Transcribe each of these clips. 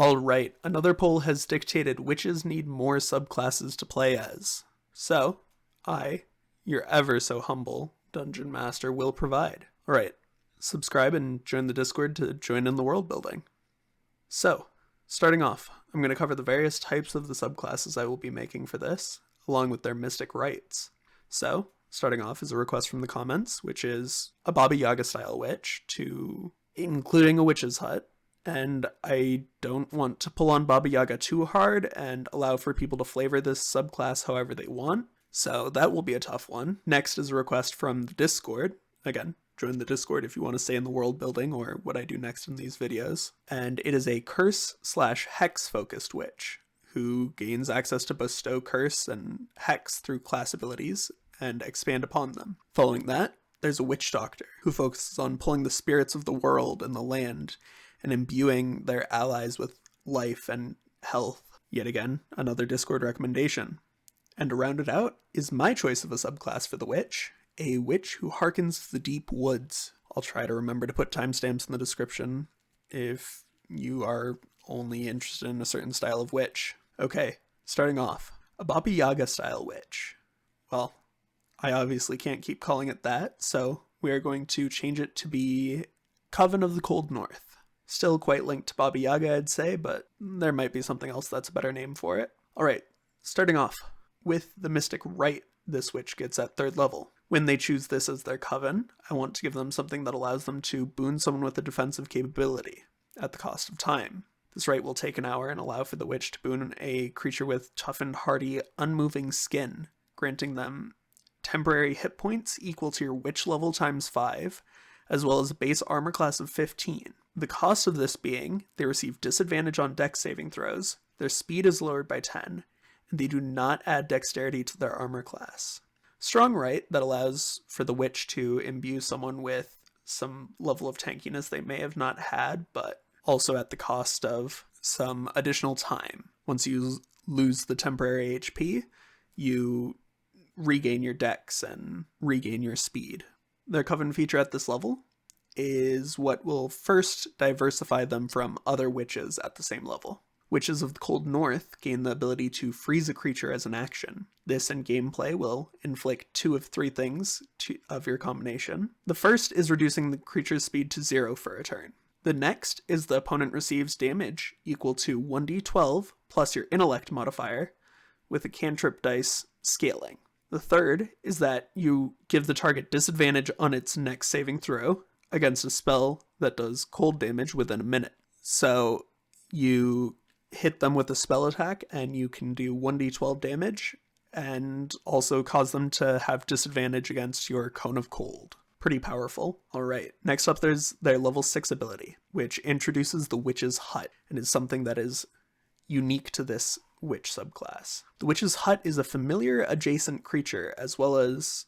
Alright, another poll has dictated witches need more subclasses to play as. So, I, your ever so humble dungeon master, will provide. Alright, subscribe and join the Discord to join in the world building. So, starting off, I'm going to cover the various types of the subclasses I will be making for this, along with their mystic rights. So, starting off is a request from the comments, which is a Baba Yaga style witch, including a witch's hut. And I don't want to pull on Baba Yaga too hard and allow for people to flavor this subclass however they want, so that will be a tough one. Next is a request from the Discord. Again, join the Discord if you want to stay in the world building or what I do next in these videos. And it is a curse/hex focused witch who gains access to bestow curse and hex through class abilities and expand upon them. Following that, there's a witch doctor who focuses on pulling the spirits of the world and the land and imbuing their allies with life and health. Yet again, another Discord recommendation. And to round it out is my choice of a subclass for the witch, a witch who harkens to the deep woods. I'll try to remember to put timestamps in the description if you are only interested in a certain style of witch. Okay, starting off, a Baba Yaga style witch. Well, I obviously can't keep calling it that, so we are going to change it to be Coven of the Cold North. Still quite linked to Baba Yaga, I'd say, but there might be something else that's a better name for it. Alright, starting off with the Mystic Right this witch gets at 3rd level. When they choose this as their coven, I want to give them something that allows them to boon someone with a defensive capability, at the cost of time. This right will take an hour and allow for the witch to boon a creature with toughened, hardy, unmoving skin, granting them temporary hit points equal to your witch level times 5, as well as a base armor class of 15. The cost of this being, they receive disadvantage on dex saving throws, their speed is lowered by 10, and they do not add dexterity to their armor class. Strong right that allows for the witch to imbue someone with some level of tankiness they may have not had, but also at the cost of some additional time. Once you lose the temporary HP, you regain your dex and regain your speed. Their coven feature at this level is what will first diversify them from other witches at the same level. Witches of the Cold North gain the ability to freeze a creature as an action. This in gameplay will inflict 2 of 3 things of your combination. The first is reducing the creature's speed to 0 for a turn. The next is the opponent receives damage equal to 1d12 plus your intellect modifier with a cantrip dice scaling. The third is that you give the target disadvantage on its next saving throw against a spell that does cold damage within a minute. So you hit them with a spell attack and you can do 1d12 damage and also cause them to have disadvantage against your Cone of Cold. Pretty powerful. Alright, next up there's their level 6 ability, which introduces the Witch's Hut and is something that is unique to this witch subclass. The Witch's Hut is a familiar adjacent creature, as well as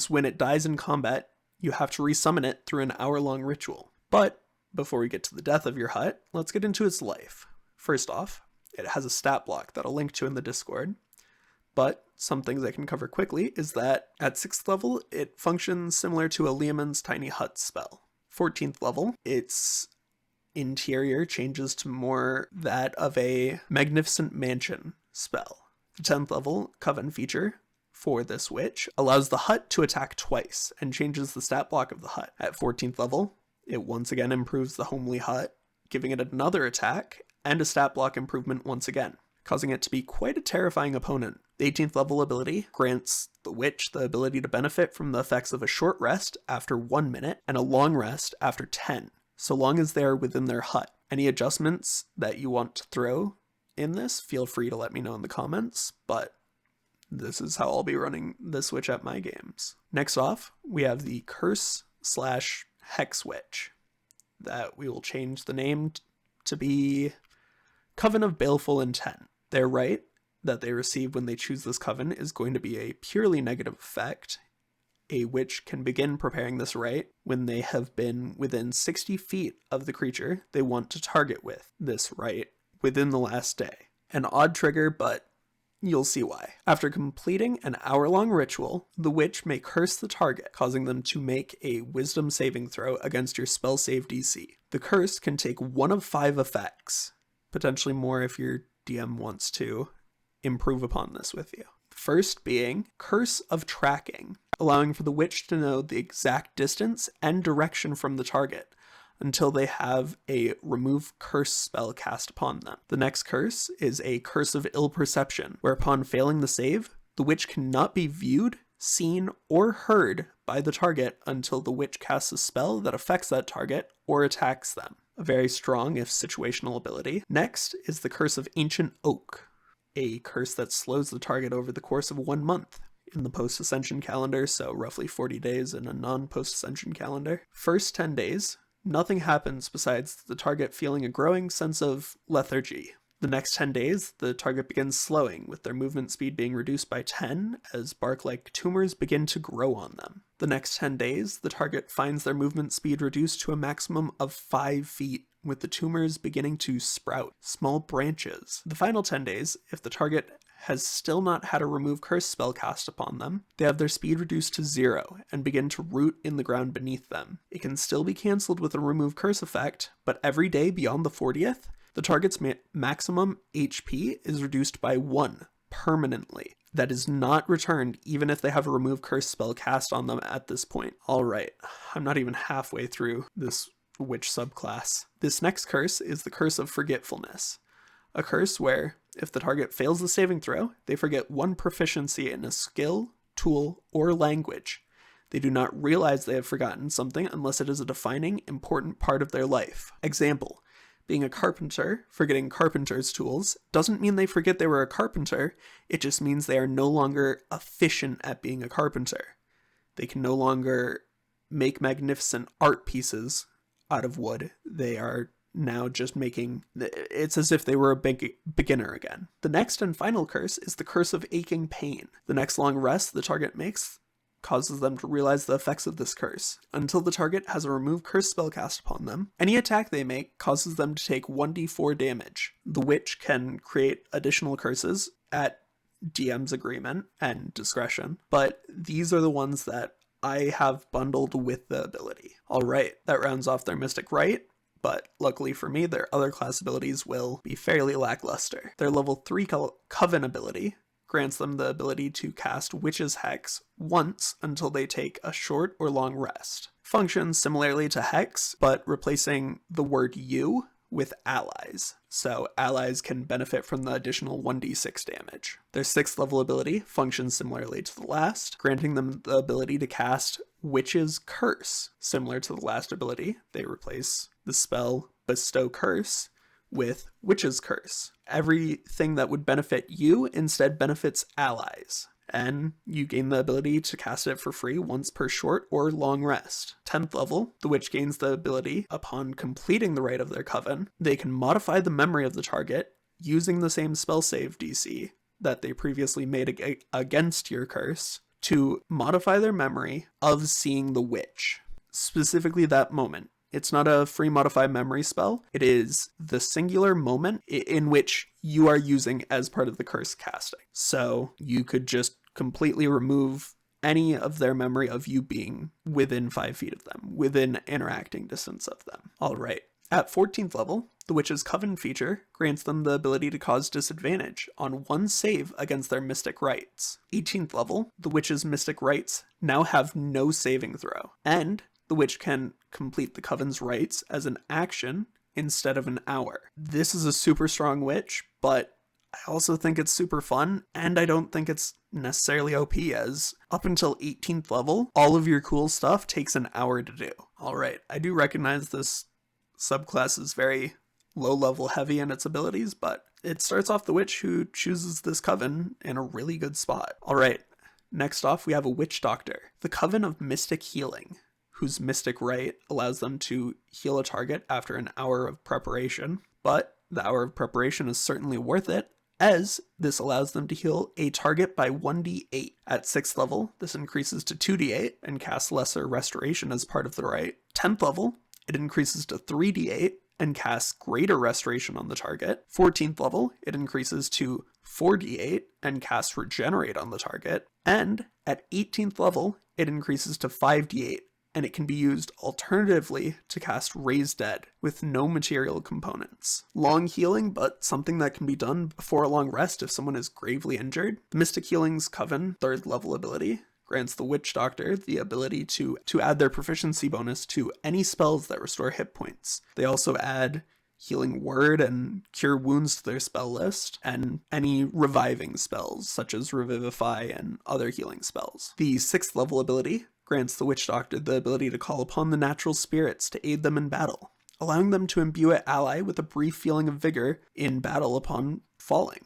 when it dies in combat, you have to resummon it through an hour-long ritual. But before we get to the death of your hut, let's get into its life. First off, it has a stat block that I'll link to in the Discord, but some things I can cover quickly is that at 6th level, it functions similar to a Leomund's Tiny Hut spell. 14th level, its interior changes to more that of a Magnificent Mansion spell. The 10th level Coven feature for this witch allows the hut to attack twice and changes the stat block of the hut. At 14th level, it once again improves the homely hut, giving it another attack and a stat block improvement once again, causing it to be quite a terrifying opponent. The 18th level ability grants the witch the ability to benefit from the effects of a short rest after 1 minute and a long rest after 10, so long as they are within their hut. Any adjustments that you want to throw in this, feel free to let me know in the comments, but this is how I'll be running this witch at my games. Next off, we have the Curse/Hex Witch, that we will change the name to be Coven of Baleful Intent. Their right that they receive when they choose this coven is going to be a purely negative effect. A witch can begin preparing this right when they have been within 60 feet of the creature they want to target with this right within the last day. An odd trigger, but you'll see why. After completing an hour-long ritual, the witch may curse the target, causing them to make a wisdom saving throw against your spell save DC. The curse can take one of 5 effects. potentially more if your DM wants to improve upon this with you. First being Curse of Tracking, allowing for the witch to know the exact distance and direction from the target until they have a remove curse spell cast upon them. The next curse is a Curse of Ill Perception, where upon failing the save, the witch cannot be viewed, seen, or heard by the target until the witch casts a spell that affects that target or attacks them. A very strong, if situational, ability. Next is the Curse of Ancient Oak, a curse that slows the target over the course of 1 month in the post-ascension calendar, so roughly 40 days in a non-post-ascension calendar. First 10 days, nothing happens besides the target feeling a growing sense of lethargy. The next 10 days, the target begins slowing, with their movement speed being reduced by 10 as bark-like tumors begin to grow on them. The next 10 days, the target finds their movement speed reduced to a maximum of 5 feet, with the tumors beginning to sprout small branches. The final 10 days, if the target has still not had a remove curse spell cast upon them, they have their speed reduced to 0 and begin to root in the ground beneath them. It can still be cancelled with a remove curse effect, but every day beyond the 40th, the target's maximum HP is reduced by 1 permanently. That is not returned even if they have a remove curse spell cast on them at this point. Alright, I'm not even halfway through this witch subclass. This next curse is the Curse of Forgetfulness, a curse where, if the target fails the saving throw, they forget 1 proficiency in a skill, tool, or language. They do not realize they have forgotten something unless it is a defining, important part of their life. Example, being a carpenter, forgetting carpenter's tools, doesn't mean they forget they were a carpenter, it just means they are no longer efficient at being a carpenter. They can no longer make magnificent art pieces out of wood. They are now just making, it's as if they were a big beginner again. The next and final curse is the Curse of Aching Pain. The next long rest the target makes causes them to realize the effects of this curse. Until the target has a remove curse spell cast upon them, any attack they make causes them to take 1d4 damage. The witch can create additional curses at DM's agreement and discretion, but these are the ones that I have bundled with the ability. Alright, that rounds off their Mystic Rite, but luckily for me, their other class abilities will be fairly lackluster. Their level 3 Coven ability grants them the ability to cast Witch's Hex once until they take a short or long rest. Functions similarly to Hex, but replacing the word you with allies, so allies can benefit from the additional 1d6 damage. Their 6th level ability functions similarly to the last, granting them the ability to cast Witch's Curse. Similar to the last ability, they replace the spell Bestow Curse with Witch's Curse. Everything that would benefit you instead benefits allies, and you gain the ability to cast it for free once per short or long rest. 10th level, the witch gains the ability, upon completing the rite of their coven, they can modify the memory of the target using the same spell save DC that they previously made against your curse to modify their memory of seeing the witch. Specifically that moment. It's not a free modify memory spell. It is the singular moment in which you are using as part of the curse casting. So you could just completely remove any of their memory of you being within 5 feet of them, within interacting distance of them. Alright. At 14th level, the Witch's Coven feature grants them the ability to cause disadvantage on 1 save against their Mystic Rites. 18th level, the Witch's Mystic Rites now have no saving throw, and the witch can complete the Coven's rites as an action instead of an hour. This is a super strong witch, but I also think it's super fun, and I don't think it's necessarily OP, as up until 18th level, all of your cool stuff takes an hour to do. Alright, I do recognize this subclass is very low level heavy in its abilities, but it starts off the witch who chooses this coven in a really good spot. Alright, next off we have a Witch Doctor, the Coven of Mystic Healing, whose Mystic Rite allows them to heal a target after an hour of preparation, but the hour of preparation is certainly worth it, as this allows them to heal a target by 1d8. At 6th level, this increases to 2d8 and casts Lesser Restoration as part of the rite. 10th level, it increases to 3d8 and casts Greater Restoration on the target. 14th level, it increases to 4d8 and casts Regenerate on the target. And at 18th level, it increases to 5d8 and it can be used alternatively to cast Raise Dead with no material components. Long healing, but something that can be done before a long rest if someone is gravely injured. The Mystic Healing's Coven 3rd level ability grants the Witch Doctor the ability to add their proficiency bonus to any spells that restore hit points. They also add Healing Word and Cure Wounds to their spell list, and any reviving spells such as Revivify and other healing spells. The 6th level ability grants the Witch Doctor the ability to call upon the natural spirits to aid them in battle, allowing them to imbue an ally with a brief feeling of vigor in battle upon falling.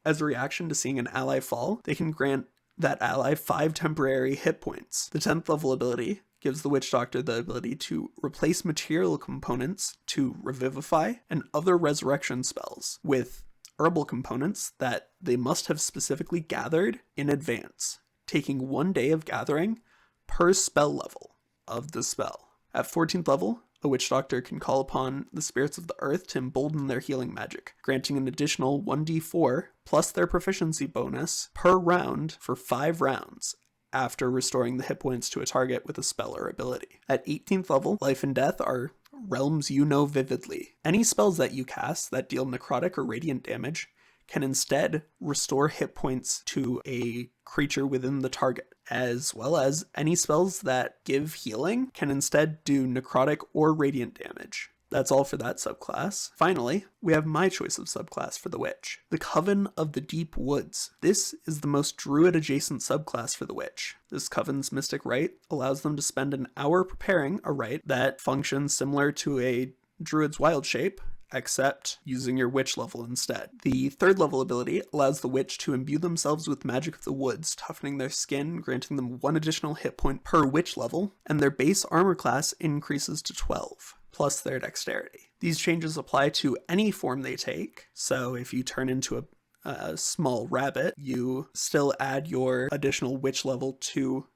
As a reaction to seeing an ally fall, they can grant that ally 5 temporary hit points. The 10th level ability gives the Witch Doctor the ability to replace material components to Revivify and other resurrection spells with herbal components that they must have specifically gathered in advance, taking 1 day of gathering per spell level of the spell. At 14th level, a Witch Doctor can call upon the spirits of the earth to embolden their healing magic, granting an additional 1d4 plus their proficiency bonus per round for 5 rounds after restoring the hit points to a target with a spell or ability. At 18th level, life and death are realms you know vividly. Any spells that you cast that deal necrotic or radiant damage can instead restore hit points to a creature within the target, as well as any spells that give healing can instead do necrotic or radiant damage. That's all for that subclass. Finally, we have my choice of subclass for the Witch, the Coven of the Deep Woods. This is the most druid-adjacent subclass for the Witch. This Coven's mystic rite allows them to spend an hour preparing a rite that functions similar to a druid's wild shape, except using your witch level instead. The 3rd level ability allows the witch to imbue themselves with magic of the woods, toughening their skin, granting them 1 additional hit point per witch level, and their base armor class increases to 12, plus their dexterity. These changes apply to any form they take, so if you turn into a small rabbit, you still add your additional witch level to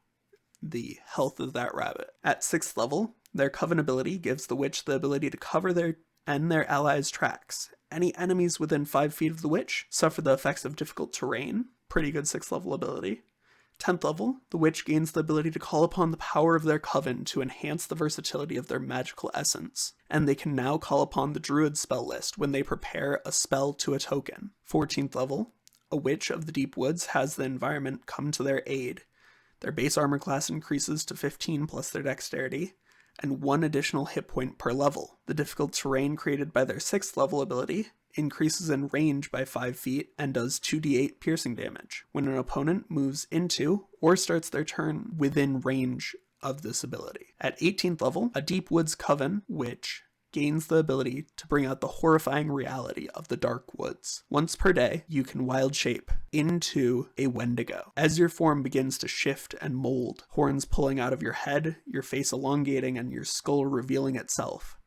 the health of that rabbit. At 6th level, their Coven ability gives the witch the ability to cover their allies' tracks. Any enemies within 5 feet of the witch suffer the effects of difficult terrain. Pretty good 6th level ability. 10th level, the witch gains the ability to call upon the power of their coven to enhance the versatility of their magical essence, and they can now call upon the druid spell list when they prepare a spell to a token. 14th level, a witch of the deep woods has the environment come to their aid. Their base armor class increases to 15 plus their dexterity, and 1 additional hit point per level. The difficult terrain created by their 6th level ability increases in range by 5 feet and does 2d8 piercing damage when an opponent moves into or starts their turn within range of this ability. At 18th level, a Deep Woods Coven witch gains the ability to bring out the horrifying reality of the dark woods. Once per day, you can wild shape into a Wendigo. As your form begins to shift and mold, horns pulling out of your head, your face elongating, and your skull revealing itself,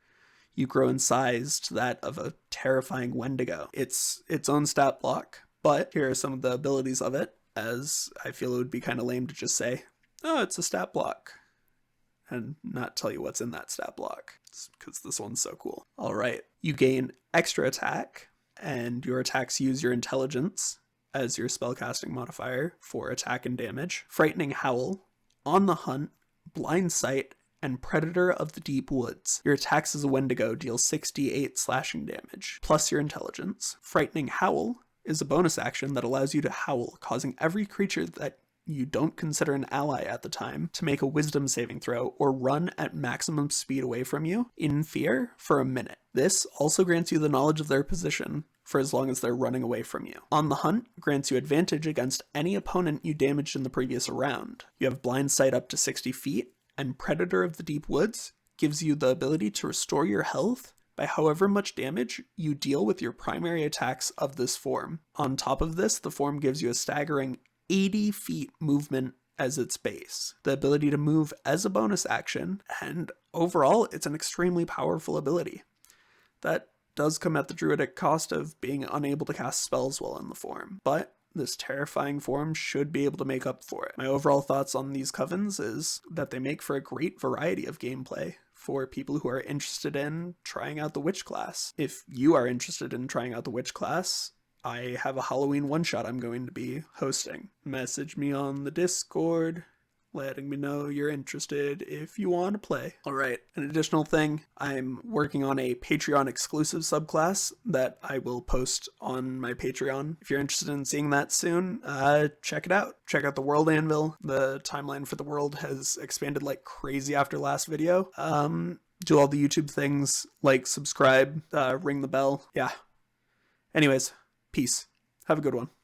you grow in size to that of a terrifying Wendigo. It's its own stat block, but here are some of the abilities of it, as I feel it would be kind of lame to just say, oh, it's a stat block, and not tell you what's in that stat block, because this one's so cool. All right, you gain extra attack, and your attacks use your intelligence as your spellcasting modifier for attack and damage. Frightening Howl, On the Hunt, Blind Sight, and Predator of the Deep Woods. Your attacks as a Wendigo deal 6d8 slashing damage, plus your intelligence. Frightening Howl is a bonus action that allows you to howl, causing every creature that you don't consider an ally at the time to make a wisdom saving throw or run at maximum speed away from you in fear for a minute. This also grants you the knowledge of their position for as long as they're running away from you. On the Hunt grants you advantage against any opponent you damaged in the previous round. You have blind sight up to 60 feet, and Predator of the Deep Woods gives you the ability to restore your health by however much damage you deal with your primary attacks of this form. On top of this, the form gives you a staggering 80 feet movement as its base, the ability to move as a bonus action, and overall, it's an extremely powerful ability. That does come at the druidic cost of being unable to cast spells while in the form, but this terrifying form should be able to make up for it. My overall thoughts on these covens is that they make for a great variety of gameplay for people who are interested in trying out the witch class. If you are interested in trying out the witch class, I have a Halloween one-shot I'm going to be hosting. Message me on the Discord, letting me know you're interested if you want to play. Alright, an additional thing, I'm working on a Patreon exclusive subclass that I will post on my Patreon. If you're interested in seeing that soon, check it out. Check out the World Anvil. The timeline for the world has expanded like crazy after last video. Do all the YouTube things, like, subscribe, ring the bell. Yeah. Anyways, peace. Have a good one.